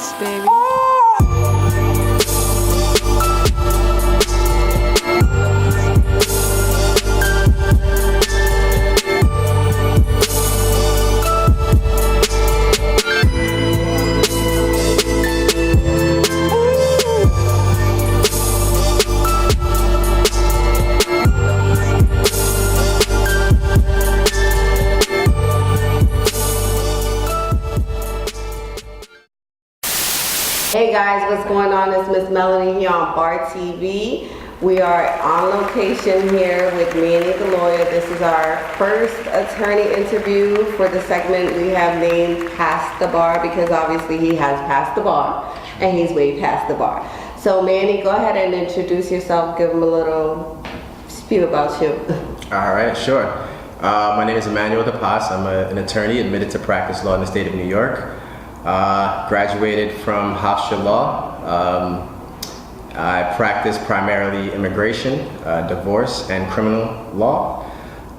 Beats, baby. Hey guys, what's going on? It's Miss Melony here on BARTV. We are on location here with Manny the lawyer. This is our first attorney interview for the segment we have named Past the Bar, because obviously he has passed the bar and he's way past the bar. So Manny, go ahead and introduce yourself, give him a little spew about you. All right, sure. My name is Emmanuel Depas. I'm an attorney admitted to practice law in the state of New York. Graduated from Hofstra Law. I practice primarily immigration, divorce, and criminal law.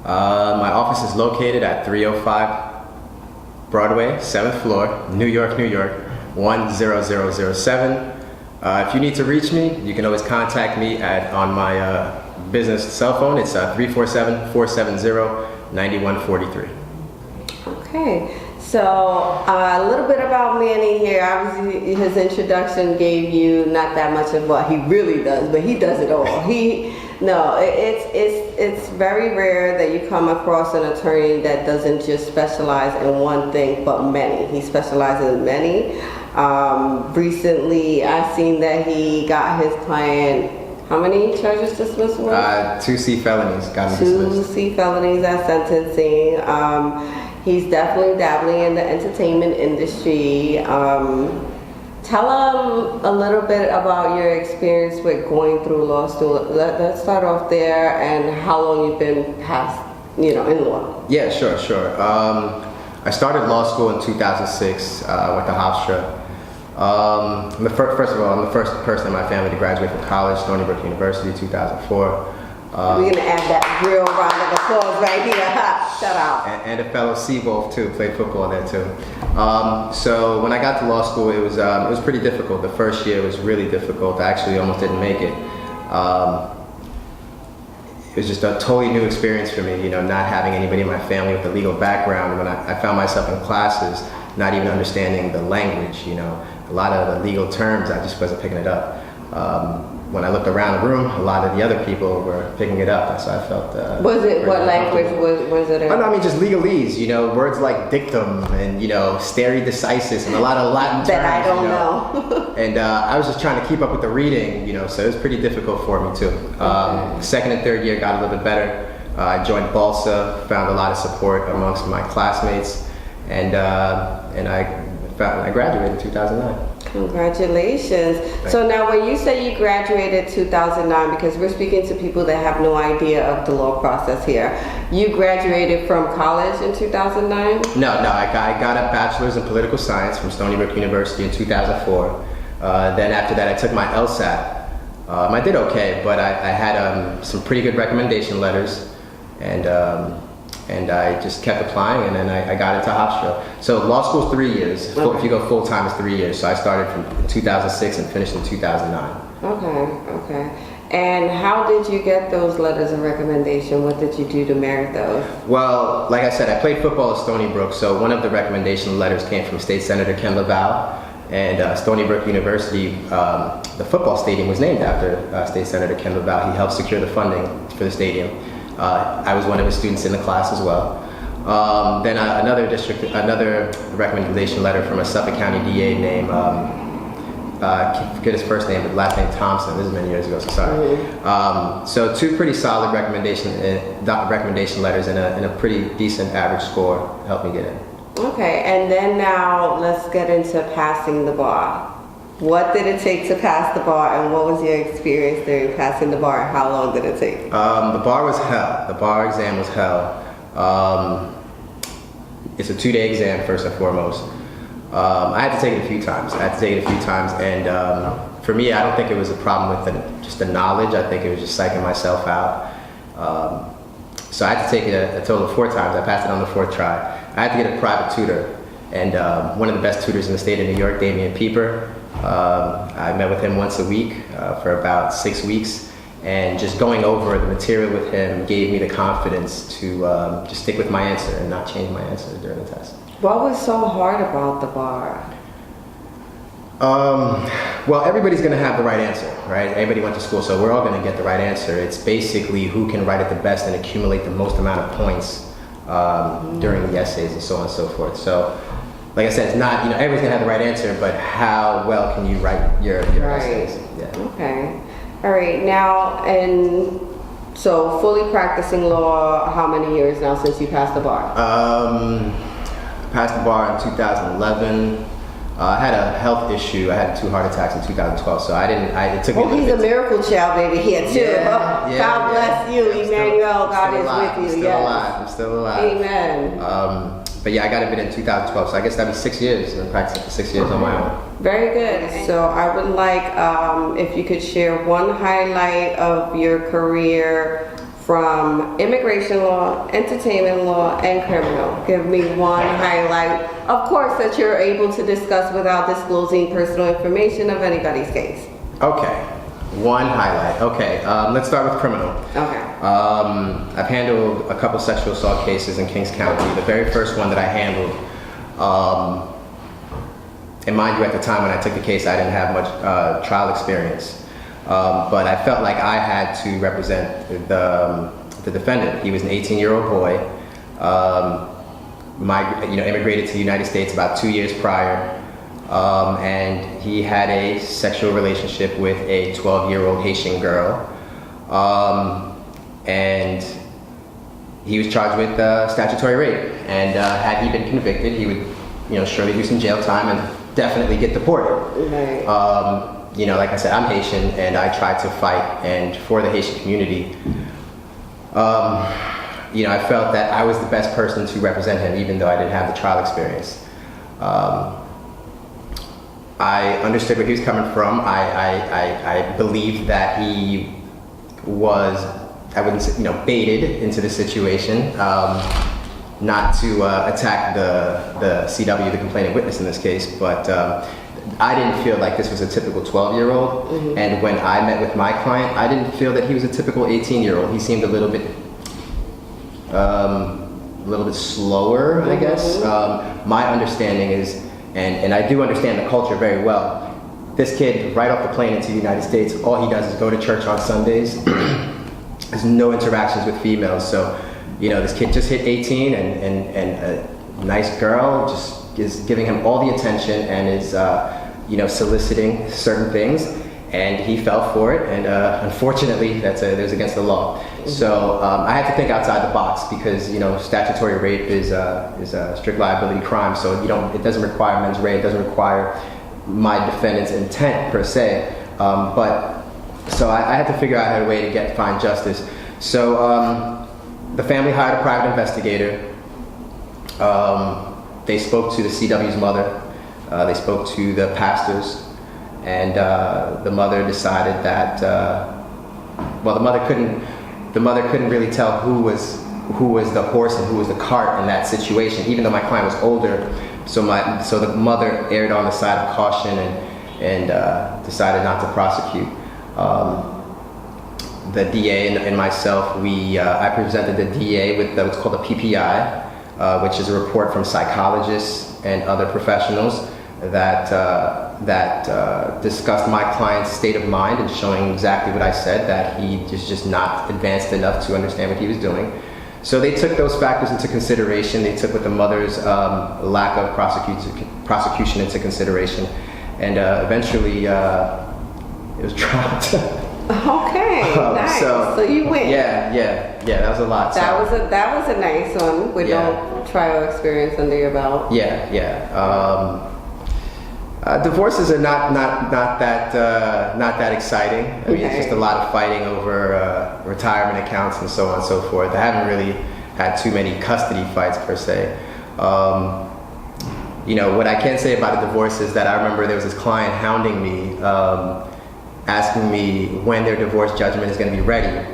My office is located at 305 Broadway, 7th floor, New York, New York, 10007. If you need to reach me, you can always contact me on my business cell phone. It's 347-470-9143. Okay. So a little bit about Manny here. Obviously his introduction gave you not that much of what he really does, but he does it all. It's very rare that you come across an attorney that doesn't just specialize in one thing, but many. He specializes in many. Recently I've seen that he got his client, how many charges dismissed? 2 C felonies got him dismissed. 2 C felonies at sentencing. He's definitely dabbling in the entertainment industry. Tell him a little bit about your experience with going through law school. Let's start off there, and how long you've been in law. Yeah, sure. I started law school in 2006 with the Hofstra. First of all, I'm the first person in my family to graduate from college, Stony Brook University, 2004. We're going to add that real round of applause right here. Shout out. And a fellow Seawolf too, played football there too. So when I got to law school, it was pretty difficult. The first year was really difficult. I actually almost didn't make it. It was just a totally new experience for me, not having anybody in my family with a legal background. When I found myself in classes, not even understanding the language, a lot of the legal terms, I just wasn't picking it up. When I looked around the room, a lot of the other people were picking it up, so I felt. What language was it in? I mean, just legalese, words like dictum and stare decisis and a lot of Latin terms. That I don't know. And I was just trying to keep up with the reading, so it was pretty difficult for me too. Second and third year got a little bit better. I joined Balsa, found a lot of support amongst my classmates, and I graduated in 2009. Congratulations. So now when you say you graduated 2009, because we're speaking to people that have no idea of the law process here, you graduated from college in 2009? No, I got a bachelor's in political science from Stony Brook University in 2004. Then after that I took my LSAT. I did okay, but I had some pretty good recommendation letters, and I just kept applying, and then I got into Hofstra. So law school's 3 years. Okay. If you go full time, it's 3 years. So I started from 2006 and finished in 2009. Okay. And how did you get those letters of recommendation? What did you do to merit those? Well, like I said, I played football at Stony Brook, so one of the recommendation letters came from State Senator Ken LaValle, and Stony Brook University, the football stadium was named after State Senator Ken LaValle. He helped secure the funding for the stadium. I was one of his students in the class as well. Then another recommendation letter from a Suffolk County DA named, I forget his first name, but last name Thompson. This is many years ago, so sorry. So 2 pretty solid recommendation letters and a pretty decent average score helped me get in. Okay, and then now let's get into passing the bar. What did it take to pass the bar, and what was your experience during passing the bar? How long did it take? The bar was hell. The bar exam was hell. It's a 2-day exam, first and foremost. I had to take it a few times. And for me, I don't think it was a problem with just the knowledge. I think it was just psyching myself out. So I had to take it a total of 4 times. I passed it on the 4th try. I had to get a private tutor. and one of the best tutors in the state of New York, Damian Pieper. I met with him once a week for about 6 weeks, and just going over the material with him gave me the confidence to just stick with my answer and not change my answer during the test. What was so hard about the bar? Well, everybody's going to have the right answer, right? Everybody went to school, so we're all going to get the right answer. It's basically who can write it the best and accumulate the most amount of points during the essays and so on and so forth. So, like I said, it's not, everybody's going to have the right answer, but how well can you write your essays? Yeah. Okay. All right. Now, and so fully practicing law, how many years now since you passed the bar? Passed the bar in 2011. I had a health issue. I had 2 heart attacks in 2012, so it took me a little he's bit. a miracle child, baby, here too. Yeah, God bless you, Emmanuel. God is alive. with you. I'm still alive. I'm still alive. Amen. But yeah, I got it in 2012, so I guess that'd be 6 years. I've been practicing for 6 years on my own. Very good. So I would like if you could share one highlight of your career from immigration law, entertainment law, and criminal. Give me one highlight, of course, that you're able to discuss without disclosing personal information of anybody's case. Okay, one highlight. Okay, let's start with criminal. Okay. I've handled a couple sexual assault cases in Kings County. The very first one that I handled, and mind you, at the time when I took the case, I didn't have much trial experience. But I felt like I had to represent the defendant. He was an 18-year-old boy, immigrated to the United States about 2 years prior, and he had a sexual relationship with a 12-year-old Haitian girl, and he was charged with statutory rape. And had he been convicted, he would, surely do some jail time and definitely get deported. Right. Like I said, I'm Haitian, and I try to fight and for the Haitian community. I felt that I was the best person to represent him, even though I didn't have the trial experience. I understood where he was coming from. I believed that he was, I wouldn't say, baited into the situation, not to attack the CW, the complaining witness in this case, but I didn't feel like this was a typical 12-year-old, Mm-hmm. and when I met with my client, I didn't feel that he was a typical 18-year-old. He seemed a little bit slower, I guess. My understanding is, and I do understand the culture very well, this kid, right off the plane into the United States, all he does is go to church on Sundays. There's no interactions with females, so, this kid just hit 18, and a nice girl just is giving him all the attention and is, soliciting certain things, and he fell for it, and unfortunately, that was against the law. Mm-hmm. So I had to think outside the box because statutory rape is a strict liability crime, so it doesn't require mens rea, it doesn't require my defendant's intent per se, so I had to figure out a way to find justice. So the family hired a private investigator. They spoke to the CW's mother, they spoke to the pastors, and the mother decided that, the mother couldn't really tell who was the horse and who was the cart in that situation, even though my client was older. So the mother erred on the side of caution and decided not to prosecute. The DA and myself, I presented the DA with what's called a PPI, which is a report from psychologists and other professionals that discussed my client's state of mind and showing exactly what I said, that he is just not advanced enough to understand what he was doing. So they took those factors into consideration. They took with the mother's lack of prosecution into consideration, and eventually it was dropped. Okay, nice. So you win. Yeah, that was a lot. That was a nice one with no trial experience under your belt. Yeah. Divorces are not that exciting. I mean, it's just a lot of fighting over retirement accounts and so on and so forth. I haven't really had too many custody fights per se. What I can say about a divorce is that I remember there was this client hounding me, asking me when their divorce judgment is going to be ready.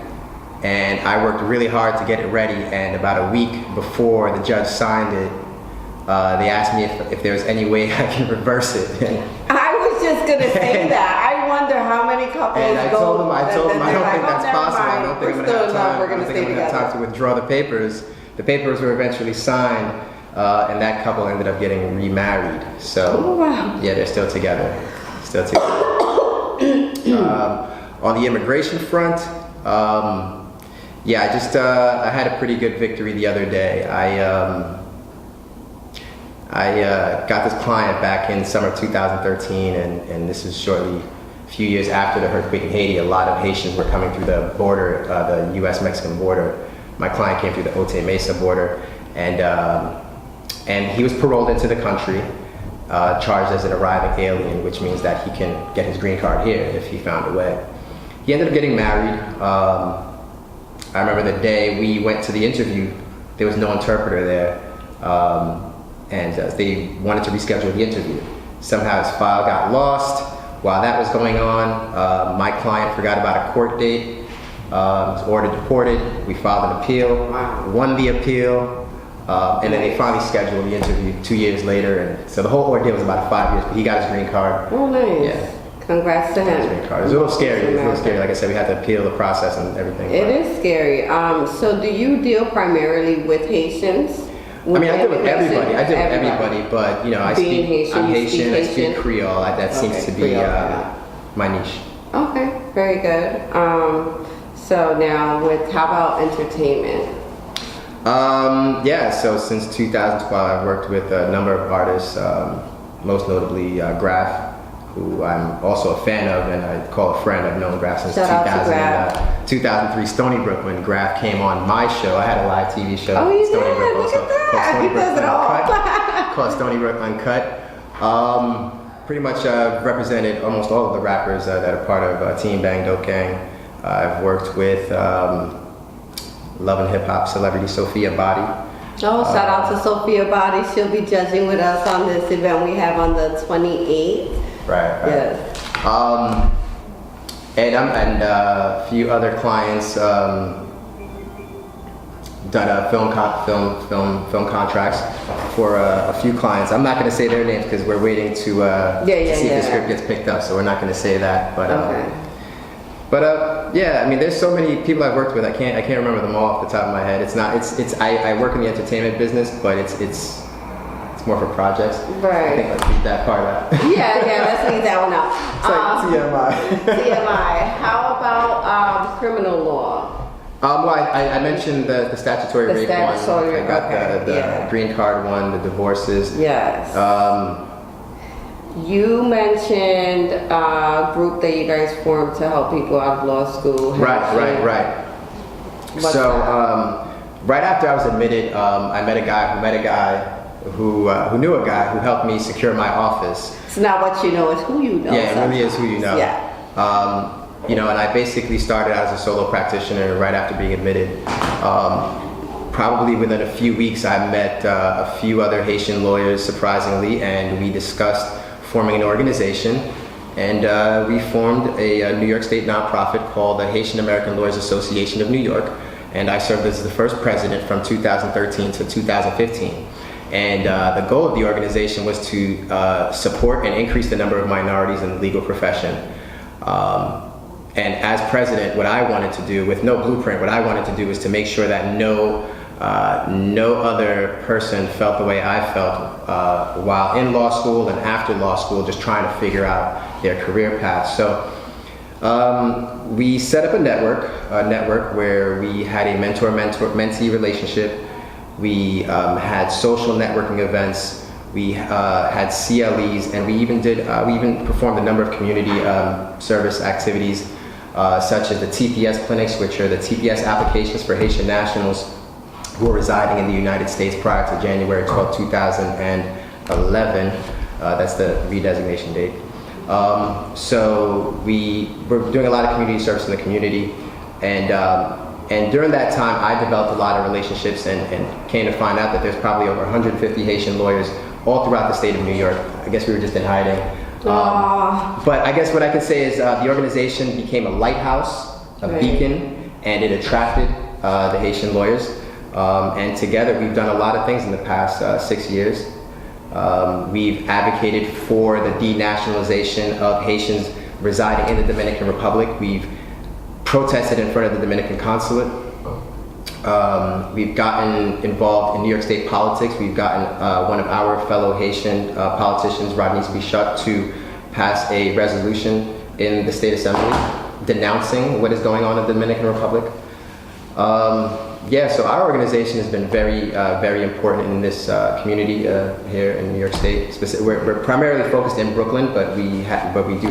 And I worked really hard to get it ready, and about a week before the judge signed it, they asked me if there was any way I can reverse it. I was just gonna say that. I wonder how many couples And I go. told them, I don't think that's possible. I don't think I'm gonna have time. We're I don't gonna think stay I'm gonna have together. time to withdraw the papers. The papers were eventually signed, and that couple ended up getting remarried. So Oh, wow. yeah, they're still together. Still together. On the immigration front, yeah, I had a pretty good victory the other day. I got this client back in summer 2013, and this is shortly a few years after the earthquake in Haiti. A lot of Haitians were coming through the border, the U.S.-Mexican border. My client came through the Otay Mesa border, and he was paroled into the country, charged as an arriving alien, which means that he can get his green card here if he found a way. He ended up getting married. I remember the day we went to the interview, there was no interpreter there, and they wanted to reschedule the interview. Somehow his file got lost. While that was going on, my client forgot about a court date, was ordered deported. We filed an appeal, won the appeal, and then they finally scheduled the interview 2 years later. And so the whole ordeal was about 5 years, but he got his green card. Oh, nice. Yeah. Congrats to him. It was a little scary. It was a little scary. Like I said, we had to appeal the process and everything. It is scary. So do you deal primarily with Haitians? I mean, I deal with everybody. I deal with everybody, but you know, I'm Haitian, I speak Creole. That seems to be my niche. Okay, very good. So now how about entertainment? Yeah, so since 2012, I've worked with a number of artists, most notably Graf, who I'm also a fan of and I call a friend. I've known Graf since 2003 Stony Brook, when Graf came on my show. I had a live TV show. Oh, you Stony did? Brook Look also, at that. called Stony He Brook does it all. Uncut. Called Stony Brook Uncut. Pretty much represented almost all of the rappers that are part of Team Bang Dope Gang. I've worked with Love and Hip Hop celebrity Sophia Body. Oh, shout out to Sophia Body. She'll be judging with us on this event we have on the 28th. Right. Yes. And a few other clients done film contracts for a few clients. I'm not going to say their names because we're waiting to see if the script gets picked up, so we're not going to say that. But yeah, I mean, there's so many people I've worked with. I can't remember them all off the top of my head. I work in the entertainment business, but it's more for projects. Right. I think let's leave that part out. Yeah, let's leave that one out. It's like TMI. TMI. How about criminal law? Well, I mentioned the statutory rape one. I got the green card one, the divorces. Yes. You mentioned a group that you guys formed to help people out of law school. Right. So right after I was admitted, I met a guy who knew a guy who helped me secure my office. It's not what you know, it's who you know. Yeah, it really is who you know. Yeah. You know, and I basically started out as a solo practitioner right after being admitted. Probably within a few weeks, I met a few other Haitian lawyers, surprisingly, and we discussed forming an organization. And we formed a New York State nonprofit called the Haitian American Lawyers Association of New York. And I served as the first president from 2013 to 2015. And the goal of the organization was to support and increase the number of minorities in the legal profession. And as president, what I wanted to do, with no blueprint, what I wanted to do was to make sure that no other person felt the way I felt while in law school and after law school, just trying to figure out their career path. So we set up a network where we had a mentor-mentee relationship. We had social networking events. We had CLEs, and we even performed a number of community service activities, such as the TPS clinics, which are the TPS applications for Haitian nationals who are residing in the United States prior to January 12, 2011. That's the redesignation date. So we were doing a lot of community service in the community, and during that time, I developed a lot of relationships and came to find out that there's probably over 150 Haitian lawyers all throughout the state of New York. I guess we were just in hiding. But I guess what I could say is the organization became a lighthouse, a beacon, and it attracted the Haitian lawyers. And together we've done a lot of things in the past 6 years. We've advocated for the denationalization of Haitians residing in the Dominican Republic. We've protested in front of the Dominican consulate. We've gotten involved in New York State politics. We've gotten one of our fellow Haitian politicians, Rodney's Bichat, to pass a resolution in the State Assembly denouncing what is going on in the Dominican Republic. So our organization has been very important in this community here in New York State. We're primarily focused in Brooklyn, but we do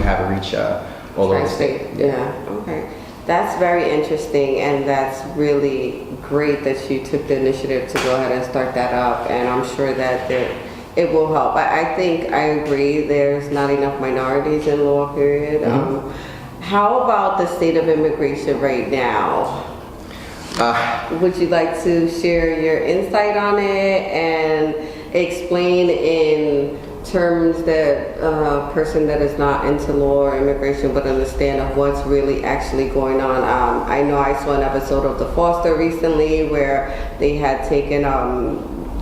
have a reach all over the state. Yeah. Okay. That's very interesting, and that's really great that you took the initiative to go ahead and start that up. And I'm sure that it will help. I think I agree. There's not enough minorities in law. Period. How about the state of immigration right now? Would you like to share your insight on it and explain in terms that a person that is not into law or immigration but understand of what's really actually going on? I know I saw an episode of The Foster recently where they had taken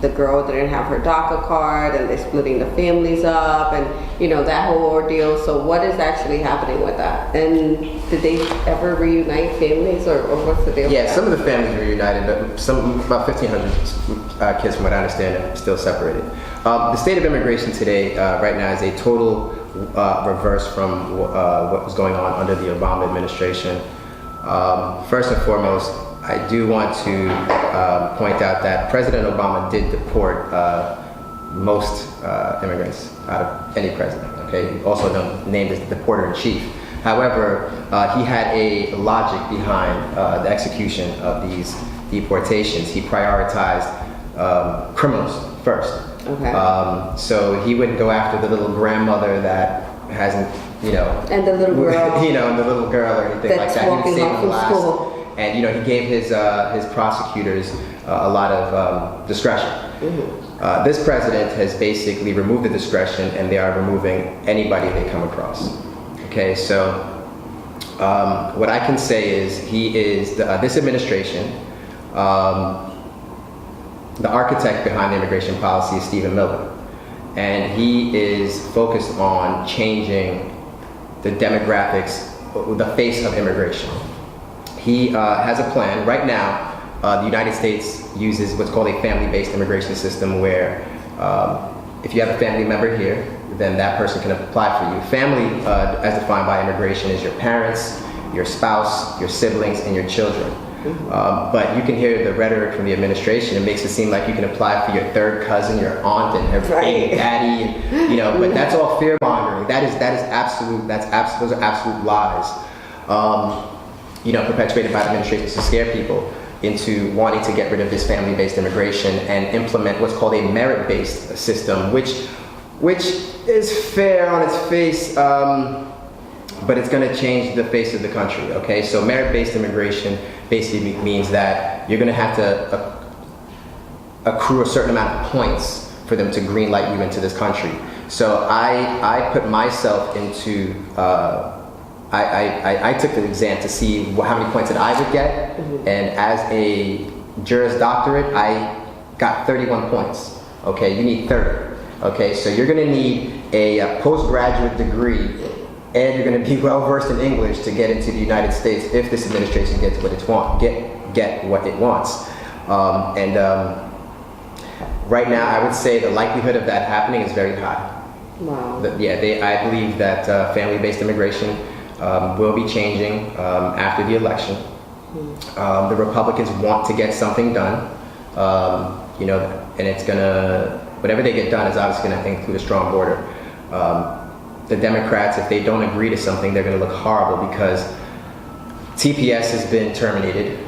the girl didn't have her DACA card and they're splitting the families up and that whole ordeal. So what is actually happening with that? And did they ever reunite families or what's the deal? Yeah, some of the families reunited, but about 1,500 kids from what I understand are still separated. The state of immigration today right now is a total reverse from what was going on under the Obama administration. First and foremost, I do want to point out that President Obama did deport most immigrants out of any president, okay? Also named as the deporter-in-chief. However, he had a logic behind the execution of these deportations. He prioritized criminals first. Okay. So he wouldn't go after the little grandmother that hasn't, and the little girl, and the little girl or anything like that. He would save them last. School. And he gave his prosecutors a lot of discretion. This president has basically removed the discretion, and they are removing anybody they come across. Okay, so what I can say is he is this administration. The architect behind the immigration policy is Stephen Miller, and he is focused on changing the demographics, the face of immigration. He has a plan. Right now, the United States uses what's called a family-based immigration system where if you have a family member here, then that person can apply for you. Family, as defined by immigration, is your parents, your spouse, your siblings, and your children. But you can hear the rhetoric from the administration. It makes it seem like you can apply for your third cousin, your aunt, and her baby daddy, but that's all fear mongering. Those are absolute lies. Perpetuated by the administration to scare people into wanting to get rid of this family-based immigration and implement what's called a merit-based system, which is fair on its face, but it's going to change the face of the country. Okay, so merit-based immigration basically means that you're going to have to accrue a certain amount of points for them to green light you into this country. So I put myself into I took the exam to see how many points that I would get, and as a Juris Doctorate, I got 31 points. Okay, you need 30. Okay, so you're going to need a postgraduate degree, and you're going to be well versed in English to get into the United States if this administration gets what it wants. Get what it wants. Right now, I would say the likelihood of that happening is very high. Wow. I believe that family-based immigration will be changing after the election. The Republicans want to get something done, and it's gonna, whatever they get done is obviously gonna include a strong border. The Democrats, if they don't agree to something, they're gonna look horrible because TPS has been terminated.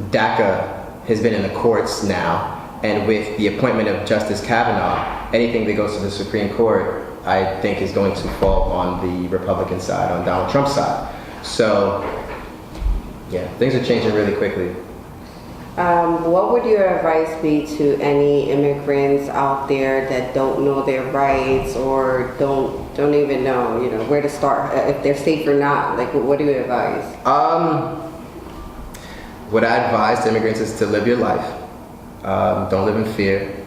DACA has been in the courts now, and with the appointment of Justice Kavanaugh, anything that goes to the Supreme Court, I think, is going to fall on the Republican side, on Donald Trump's side. So, yeah, things are changing really quickly. What would your advice be to any immigrants out there that don't know their rights or don't even know, where to start, if they're safe or not? Like, what do you advise? What I advise to immigrants is to live your life. Don't live in fear.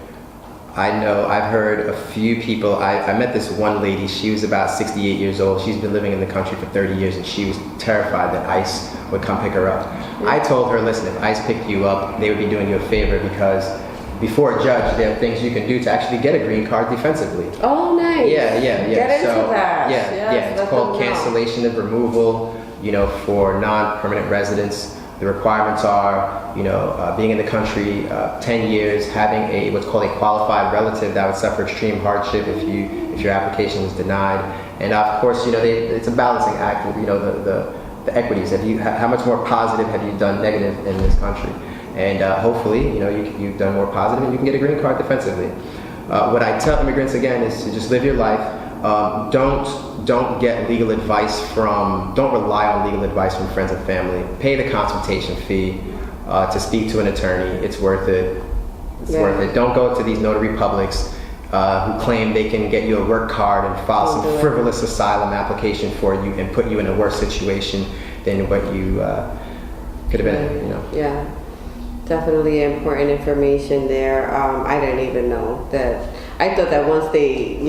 I've heard a few people. I met this one lady. She was about 68 years old. She's been living in the country for 30 years, and she was terrified that ICE would come pick her up. I told her, listen, if ICE picked you up, they would be doing you a favor, because before a judge, there are things you can do to actually get a green card defensively. Oh, nice. Yeah. Get into that. Yeah. It's called cancellation of removal, for non-permanent residents. The requirements are, being in the country 10 years, having what's called a qualified relative that would suffer extreme hardship if your application was denied. And of course, it's a balancing act with, the equities. How much more positive have you done negative in this country? And hopefully, you've done more positive and you can get a green card defensively. What I tell immigrants again is to just live your life. Don't get legal advice don't rely on legal advice from friends and family. Pay the consultation fee to speak to an attorney. It's worth it. It's worth it. Don't go to these notary publics who claim they can get you a work card and file some frivolous asylum application for you and put you in a worse situation than what you could have been, Yeah, definitely important information there. I didn't even know that. I thought that once they,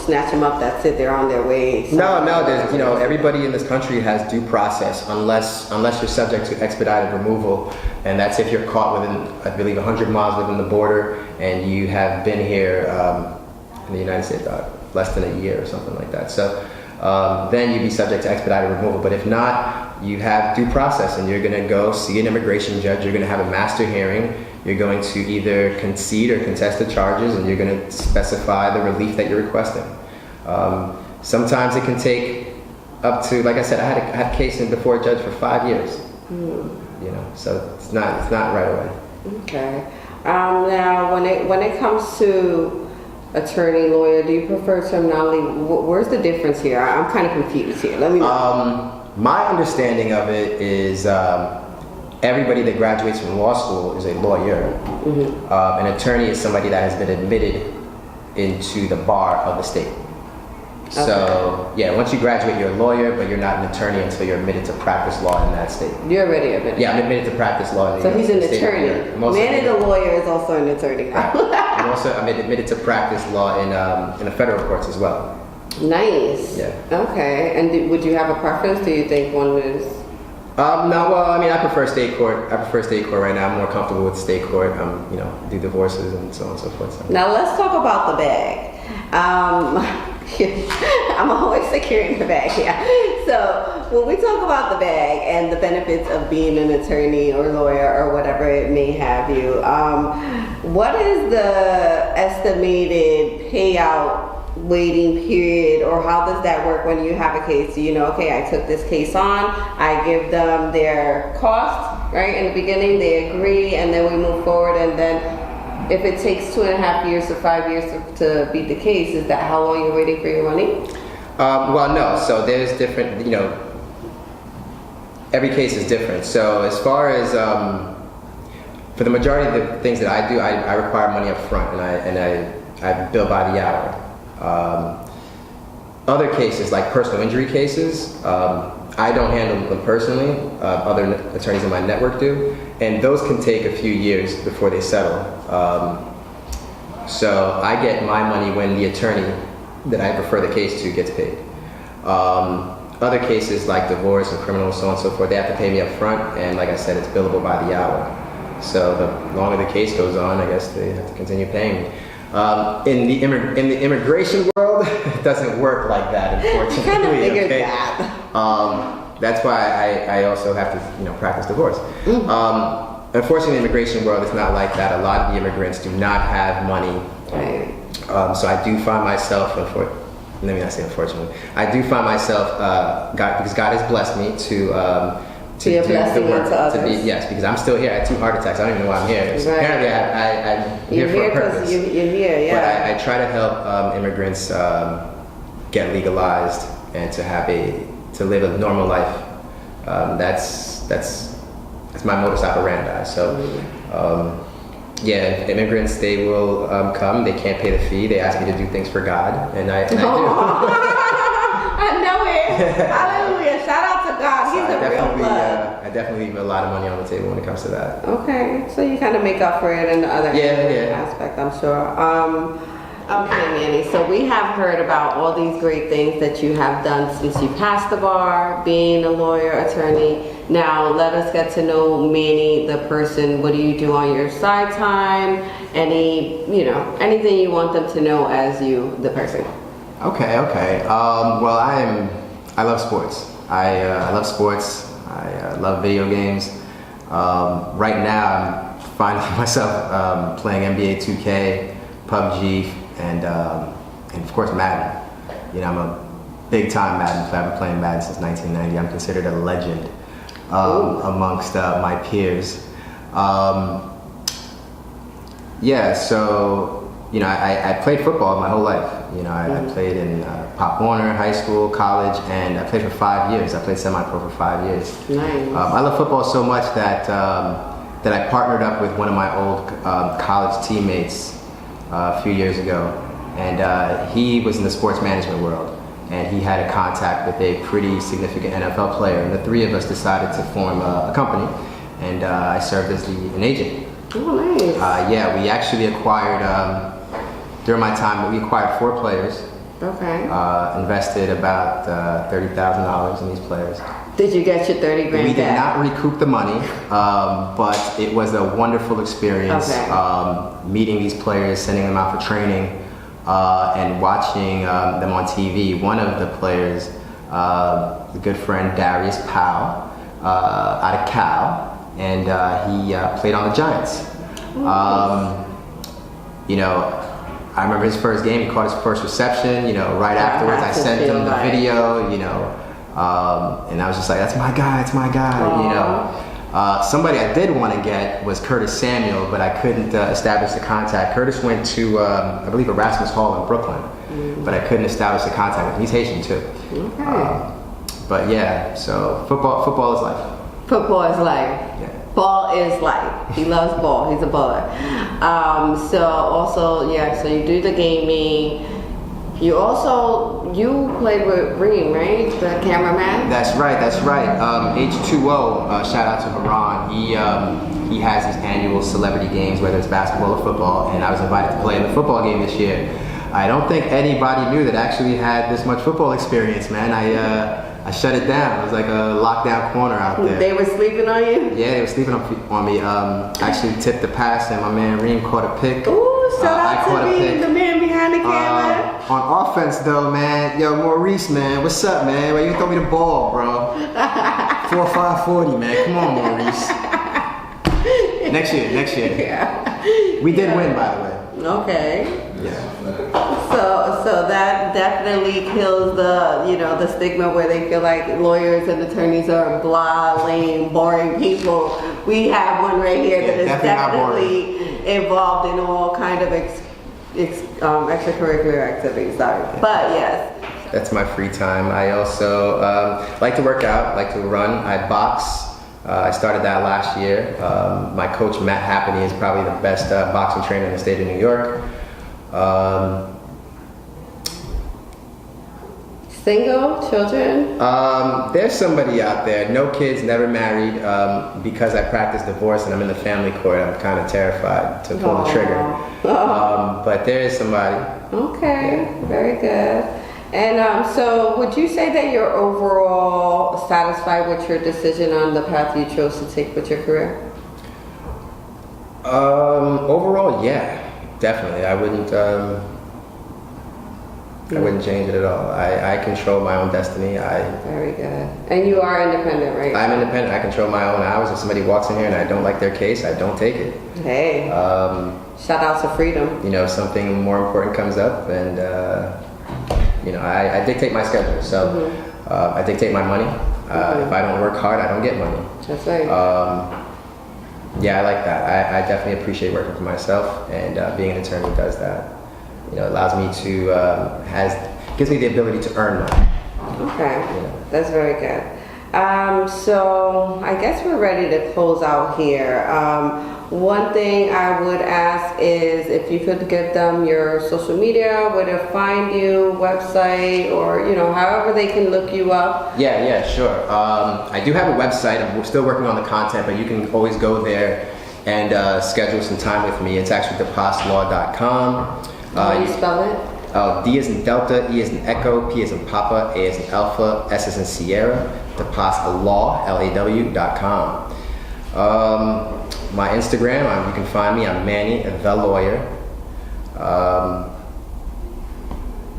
snatch them up, that's it, they're on their way. No, there's, everybody in this country has due process unless you're subject to expedited removal, and that's if you're caught within, I believe, 100 miles within the border, and you have been here in the United States less than a year or something like that. So then you'd be subject to expedited removal. But if not, you have due process, and you're going to go see an immigration judge. You're going to have a master hearing. You're going to either concede or contest the charges, and you're going to specify the relief that you're requesting. Sometimes it can take up to, like I said, I had a case before a judge for 5 years. So it's not right away. Okay. Now, when it comes to attorney, lawyer, do you prefer terminology? Where's the difference here? I'm kind of confused here. Let me know. My understanding of it is everybody that graduates from law school is a lawyer. An attorney is somebody that has been admitted into the bar of the state. Okay. So, once you graduate, you're a lawyer, but you're not an attorney until you're admitted to practice law in that state. You're already admitted? Yeah, I'm admitted to practice law in the So he's an attorney. Manny the lawyer is also an attorney. Right. I'm admitted to practice law in the federal courts as well. Nice. Yeah. Okay. And would you have a preference? Do you think one is? No. Well, I prefer state court. I prefer state court right now. I'm more comfortable with state court. Do divorces and so on and so forth. So. Now let's talk about the bag. I'm always securing the bag. Yeah. So when we talk about the bag and the benefits of being an attorney or lawyer or whatever it may have you, what is the estimated payout waiting period, or how does that work when you have a case? Okay, I took this case on, I give them their cost, right? In the beginning, they agree, and then we move forward, and then if it takes 2.5 years to 5 years to beat the case, is that how long you're waiting for your money? Well, no. So there's different, every case is different. So as far as, for the majority of the things that I do, I require money up front, and I bill by the hour. Other cases, like personal injury cases, I don't handle them personally. Other attorneys in my network do, and those can take a few years before they settle. So I get my money when the attorney that I refer the case to gets paid. Other cases like divorce and criminal and so on and so forth, they have to pay me up front, and like I said, it's billable by the hour. So the longer the case goes on, I guess they have to continue paying me. In the immigration world, it doesn't work like that, unfortunately. I kind of figured that. That's why I also have to, practice divorce. Unfortunately, in the immigration world, it's not like that. A lot of the immigrants do not have money. Right. So I do find myself, let me not say unfortunately, I do find myself, because God has blessed me to be a blessing unto others. Yes, because I'm still here. I had 2 heart attacks. I don't even know why I'm here. So apparently, I'm here for a purpose. You're here, yeah. But I try to help immigrants get legalized and to live a normal life. That's my modus operandi. So, immigrants, they will come. They can't pay the fee. They ask me to do things for God, and I do. I know it. Hallelujah. Shout out to God. He's the real blood. I definitely leave a lot of money on the table when it comes to that. Okay. So you kind of make up for it in the other aspect, I'm sure. Okay, Manny, so we have heard about all these great things that you have done since you passed the bar, being a lawyer, attorney. Now, let us get to know Manny, the person. What do you do on your side time? Anything you want them to know as you, the person. Okay. Well, I love sports. I love sports. I love video games. Right now, I'm finding myself playing NBA 2K, PUBG, and of course Madden. I'm a big time Madden fan. I've been playing Madden since 1990. I'm considered a legend amongst my peers. I played football my whole life. I played in Pop Warner, high school, college, and I played for 5 years. I played semi-pro for 5 years. Nice. I love football so much that I partnered up with one of my old college teammates a few years ago, and he was in the sports management world, and he had a contact with a pretty significant NFL player, and the three of us decided to form a company, and I served as an agent. Oh, nice. We actually acquired, during my time, we acquired 4 players. Okay. Invested about $30,000 in these players. Did you get your 30 grand We did back? not recoup the money, but it was a wonderful experience. Okay. Meeting these players, sending them out for training, and watching them on TV. One of the players, a good friend, Darius Powell, out of Cal, and he played on the Giants. I remember his first game, he caught his first reception, right afterwards I sent him the video, and I was just like, that's my guy, somebody I did want to get was Curtis Samuel, but I couldn't establish the contact. Curtis went to, I believe, Erasmus Hall in Brooklyn, but I couldn't establish the contact with him. He's Haitian too. Okay. So football is life. Football is life. Yeah. Ball is life. He loves ball. He's a baller. So you do the gaming. You played with Reem, right? The cameraman? That's right. H2O, shout out to Haran. He has his annual celebrity games, whether it's basketball or football, and I was invited to play in the football game this year. I don't think anybody knew that I actually had this much football experience, man. I shut it down. It was like a lockdown corner out there. They were sleeping on you? Yeah, they were sleeping on me. Actually tipped the pass, and my man Reem caught a pick. Ooh, shout out to Reem, the man behind the camera. On offense, though, man, Maurice, man, what's up, man? Why you throw me the ball, bro? 4.540, man. Come on, Maurice. Next year. Yeah. We did win, by the way. Okay. Yeah. So that definitely kills the stigma where they feel like lawyers and attorneys are blah, lame, boring people. We have one right here that is definitely involved in all kind of extracurricular activities. But yes. That's my free time. I also like to work out, like to run. I box. I started that last year. My coach, Matt Happany, is probably the best boxing trainer in the state of New York. Single, children? There's somebody out there. No kids, never married. Because I practice divorce and I'm in the family court, I'm kind of terrified to pull the trigger. But there is somebody. Okay, yeah. Very good. And so would you say that you're overall satisfied with your decision on the path you chose to take with your career? Overall, yeah, definitely. I wouldn't change it at all. I control my own destiny. Very good. And you are independent, right? I'm independent. I control my own hours. If somebody walks in here and I don't like their case, I don't take it. Hey. Shout out to freedom. Something more important comes up, and I dictate my schedule. So I dictate my money. If I don't work hard, I don't get money. That's right. Yeah, I like that. I definitely appreciate working for myself, and being an attorney does that. It allows me to, gives me the ability to earn money. Okay, That's very good. So I guess we're ready to close out here. One thing I would ask is if you could give them your social media, where to find you, website, or however they can look you up. Yeah, sure. I do have a website. I'm still working on the content, but you can always go there and schedule some time with me. It's actually depaslaw.com. How do you spell it? D as in Delta, E as in Echo, P as in Papa, A as in Alpha, S as in Sierra, Depaslaw, LAW.com. My Instagram, you can find me, I'm Manny, the lawyer.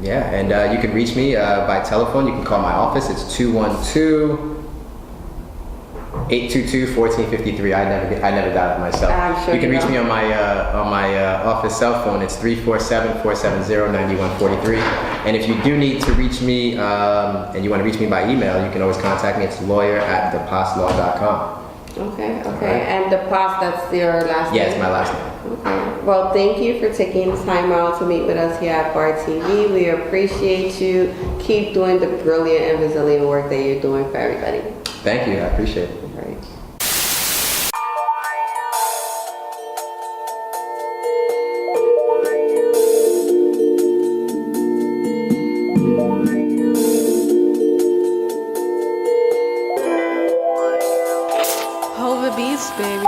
And you can reach me by telephone. You can call my office. It's 212-822-1453. I never got it myself. I'm sure you can reach me on my office cell phone. It's 347-470-9143. And if you do need to reach me and you want to reach me by email, you can always contact me. It's lawyer@depaslaw.com. Okay. Right. And Depas, that's your last name? Yeah, it's my last name. Okay. Well, thank you for taking the time out to meet with us here at BARTV. We appreciate you. Keep doing the brilliant and resilient work that you're doing for everybody. Thank you. I appreciate it. All right. Hova Beats, baby.